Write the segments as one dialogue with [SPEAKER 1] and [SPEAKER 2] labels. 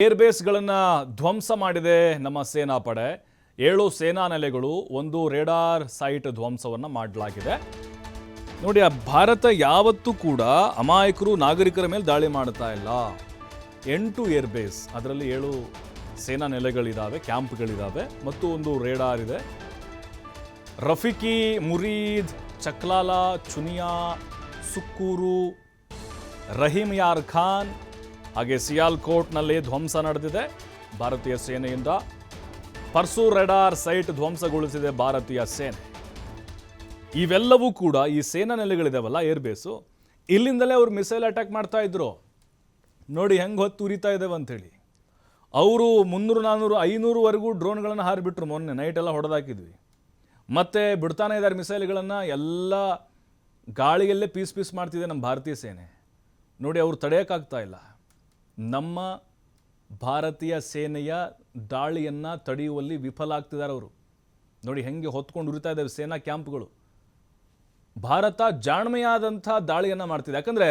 [SPEAKER 1] ಏರ್ಬೇಸ್ಗಳನ್ನು ಧ್ವಂಸ ಮಾಡಿದೆ ನಮ್ಮ ಸೇನಾಪಡೆ. 7 ಸೇನಾ ನೆಲೆಗಳು, 1 ರೇಡಾರ್ ಸೈಟ್ ಧ್ವಂಸವನ್ನು ಮಾಡಲಾಗಿದೆ. ನೋಡಿ, ಆ ಭಾರತ ಯಾವತ್ತೂ ಕೂಡ ಅಮಾಯಕರು ನಾಗರಿಕರ ಮೇಲೆ ದಾಳಿ ಮಾಡ್ತಾ ಇಲ್ಲ. 8 ಏರ್ಬೇಸ್, ಅದರಲ್ಲಿ 7 ಸೇನಾ ನೆಲೆಗಳಿದ್ದಾವೆ, ಕ್ಯಾಂಪ್ಗಳಿದ್ದಾವೆ ಮತ್ತು 1 ರೇಡಾರ್ ಇದೆ. ರಫಿಕಿ, ಮುರೀದ್, ಚಕ್ಲಾಲಾ, ಚುನಿಯಾ, ಸುಕ್ಕೂರು, ರಹೀಮ್ ಯಾರ್ ಖಾನ್ ಹಾಗೆ ಸಿಯಾಲ್ಕೋಟ್ನಲ್ಲಿ ಧ್ವಂಸ ನಡೆದಿದೆ ಭಾರತೀಯ ಸೇನೆಯಿಂದ. ಪರ್ಸೂರ್ ರೇಡಾರ್ ಸೈಟ್ ಧ್ವಂಸಗೊಳಿಸಿದೆ ಭಾರತೀಯ ಸೇನೆ. ಇವೆಲ್ಲವೂ ಕೂಡ ಈ ಸೇನಾ ನೆಲೆಗಳಿದಾವಲ್ಲ, ಏರ್ಬೇಸು, ಇಲ್ಲಿಂದಲೇ ಅವರು ಮಿಸೈಲ್ ಅಟ್ಯಾಕ್ ಮಾಡ್ತಾ ಇದ್ರು. ನೋಡಿ ಹೆಂಗೆ ಹೊತ್ತು ಉರಿತಾ ಇದ್ದೇವೆ ಅಂಥೇಳಿ. ಅವರು 300, 400, 500ವರೆಗೂ ಡ್ರೋನ್ಗಳನ್ನು ಹಾರಿಬಿಟ್ರು. ಮೊನ್ನೆ ನೈಟೆಲ್ಲ ಹೊಡೆದಾಕಿದ್ವಿ. ಮತ್ತೆ ಬಿಡ್ತಾನೆ ಇದ್ದಾರೆ ಮಿಸೈಲ್ಗಳನ್ನು. ಎಲ್ಲ ಗಾಳಿಯಲ್ಲೇ ಪೀಸ್ ಮಾಡ್ತಿದೆ ನಮ್ಮ ಭಾರತೀಯ ಸೇನೆ. ನೋಡಿ, ಅವರು ತಡೆಯೋಕ್ಕಾಗ್ತಾ ಇಲ್ಲ. ನಮ್ಮ ಭಾರತೀಯ ಸೇನೆಯ ದಾಳಿಯನ್ನು ತಡೆಯುವಲ್ಲಿ ವಿಫಲ ಆಗ್ತಿದ್ದಾರೆ ಅವರು. ನೋಡಿ ಹೆಂಗೆ ಹೊತ್ಕೊಂಡು ಉರಿತಾ ಇದ್ದಾವೆ ಸೇನಾ ಕ್ಯಾಂಪ್ಗಳು. ಭಾರತ ಜಾಣ್ಮೆಯಾದಂಥ ದಾಳಿಯನ್ನು ಮಾಡ್ತಿದೆ. ಯಾಕಂದರೆ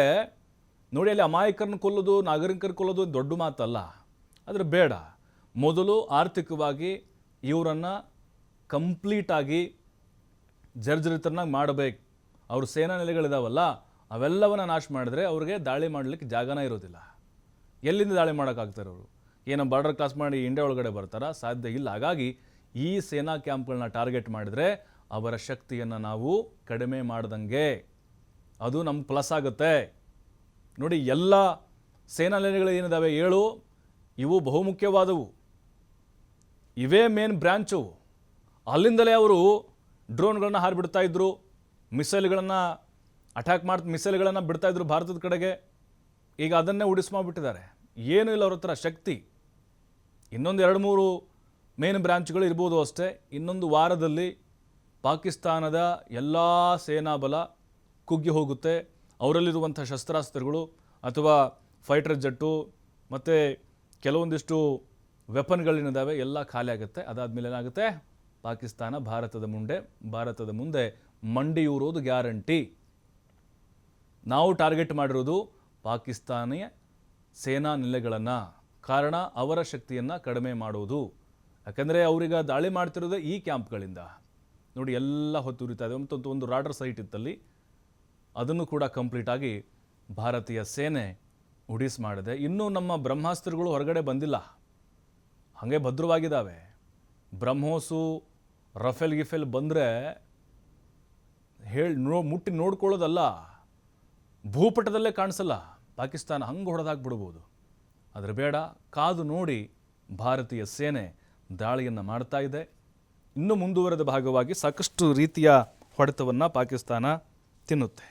[SPEAKER 1] ನೋಡಿ, ಅಲ್ಲಿ ಅಮಾಯಕರನ್ನು ಕೊಲ್ಲೋದು, ನಾಗರಿಕರು ಕೊಲ್ಲೋದು ದೊಡ್ಡ ಮಾತಲ್ಲ. ಆದರೆ ಬೇಡ, ಮೊದಲು ಆರ್ಥಿಕವಾಗಿ ಇವರನ್ನು ಕಂಪ್ಲೀಟಾಗಿ ಜರ್ಜರಿತರನ್ನಾಗಿ ಮಾಡಬೇಕು. ಅವ್ರ ಸೇನಾ ನೆಲೆಗಳಿದಾವಲ್ಲ, ಅವೆಲ್ಲವನ್ನು ನಾಶ ಮಾಡಿದ್ರೆ ಅವ್ರಿಗೆ ದಾಳಿ ಮಾಡಲಿಕ್ಕೆ ಜಾಗನೇ ಇರೋದಿಲ್ಲ. ಎಲ್ಲಿಂದ ದಾಳಿ ಮಾಡೋಕ್ಕಾಗ್ತಾರೆ ಅವರು? ಏನೋ ಬಾರ್ಡರ್ ಕ್ರಾಸ್ ಮಾಡಿ ಇಂಡಿಯಾ ಒಳಗಡೆ ಬರ್ತಾರಾ? ಸಾಧ್ಯ ಇಲ್ಲ. ಹಾಗಾಗಿ ಈ ಸೇನಾ ಕ್ಯಾಂಪ್ಗಳನ್ನ ಟಾರ್ಗೆಟ್ ಮಾಡಿದರೆ ಅವರ ಶಕ್ತಿಯನ್ನು ನಾವು ಕಡಿಮೆ ಮಾಡ್ದಂಗೆ, ಅದು ನಮ್ಗೆ ಪ್ಲಸ್ ಆಗುತ್ತೆ. ನೋಡಿ, ಎಲ್ಲ ಸೇನಾ ನೆಲೆಗಳು ಏನಿದ್ದಾವೆ 7, ಇವು ಬಹುಮುಖ್ಯವಾದವು. ಇವೇ ಮೇನ್ ಬ್ರ್ಯಾಂಚು. ಅಲ್ಲಿಂದಲೇ ಅವರು ಡ್ರೋನ್ಗಳನ್ನ ಹಾರಿಬಿಡ್ತಾ ಇದ್ರು, ಮಿಸೈಲ್ಗಳನ್ನು ಮಿಸೈಲ್ಗಳನ್ನು ಬಿಡ್ತಾ ಇದ್ರು ಭಾರತದ ಕಡೆಗೆ. ಈಗ ಅದನ್ನೇ ಉಡಿಸ್ಮಾಬಿಟ್ಟಿದ್ದಾರೆ. ಏನೂ ಇಲ್ಲ ಅವ್ರ ಹತ್ರ ಶಕ್ತಿ. ಇನ್ನೊಂದು 2-3 ಮೇನ್ ಬ್ರಾಂಚ್ಗಳು ಇರ್ಬೋದು ಅಷ್ಟೇ. ಇನ್ನೊಂದು ವಾರದಲ್ಲಿ ಪಾಕಿಸ್ತಾನದ ಎಲ್ಲ ಸೇನಾ ಬಲ ಕುಗ್ಗಿ ಹೋಗುತ್ತೆ. ಅವರಲ್ಲಿರುವಂಥ ಶಸ್ತ್ರಾಸ್ತ್ರಗಳು ಅಥವಾ ಫೈಟರ್ ಜೆಟ್ಟು ಮತ್ತು ಕೆಲವೊಂದಿಷ್ಟು ವೆಪನ್ಗಳೇನಿದ್ದಾವೆ ಎಲ್ಲ ಖಾಲಿ ಆಗುತ್ತೆ. ಅದಾದಮೇಲೆ ಏನಾಗುತ್ತೆ? ಪಾಕಿಸ್ತಾನ ಭಾರತದ ಮುಂದೆ ಮಂಡಿಯೂರೋದು ಗ್ಯಾರಂಟಿ. ನಾವು ಟಾರ್ಗೆಟ್ ಮಾಡಿರೋದು ಪಾಕಿಸ್ತಾನಿಯ ಸೇನಾ ನೆಲೆಗಳನ್ನು. ಕಾರಣ ಅವರ ಶಕ್ತಿಯನ್ನು ಕಡಿಮೆ ಮಾಡೋದು. ಯಾಕಂದರೆ ಅವರೀಗ ದಾಳಿ ಮಾಡ್ತಿರೋದೇ ಈ ಕ್ಯಾಂಪ್ಗಳಿಂದ. ನೋಡಿ, ಎಲ್ಲ ಹೊತ್ತು ಉರಿತಾ ಇದೆ. ಮತ್ತು ಒಂದು ರಾಡರ್ ಸೈಟ್ ಇತ್ತಲ್ಲಿ, ಅದನ್ನು ಕೂಡ ಕಂಪ್ಲೀಟಾಗಿ ಭಾರತೀಯ ಸೇನೆ ಉಡಿಸ್ ಮಾಡಿದೆ. ಇನ್ನೂ ನಮ್ಮ ಬ್ರಹ್ಮಾಸ್ತ್ರಗಳು ಹೊರಗಡೆ ಬಂದಿಲ್ಲ, ಹಾಗೆ ಭದ್ರವಾಗಿದ್ದಾವೆ. ಬ್ರಹ್ಮೋಸು, ರಫೇಲ್ ಬಂದರೆ ಮುಟ್ಟಿ ನೋಡ್ಕೊಳ್ಳೋದಲ್ಲ, ಭೂಪಟದಲ್ಲೇ ಕಾಣಿಸಲ್ಲ. ಪಾಕಿಸ್ತಾನ ಹಂಗೆ ಹೊಡೆದಾಕ್ಬಿಡ್ಬೋದು. ಆದರೆ ಬೇಡ, ಕಾದು ನೋಡಿ ಭಾರತೀಯ ಸೇನೆ ದಾಳಿಯನ್ನು ಮಾಡ್ತಾ ಇದೆ. ಇನ್ನೂ ಮುಂದುವರೆದ ಭಾಗವಾಗಿ ಸಾಕಷ್ಟು ರೀತಿಯ ಹೊಡೆತವನ್ನು ಪಾಕಿಸ್ತಾನ ತಿನ್ನುತ್ತೆ.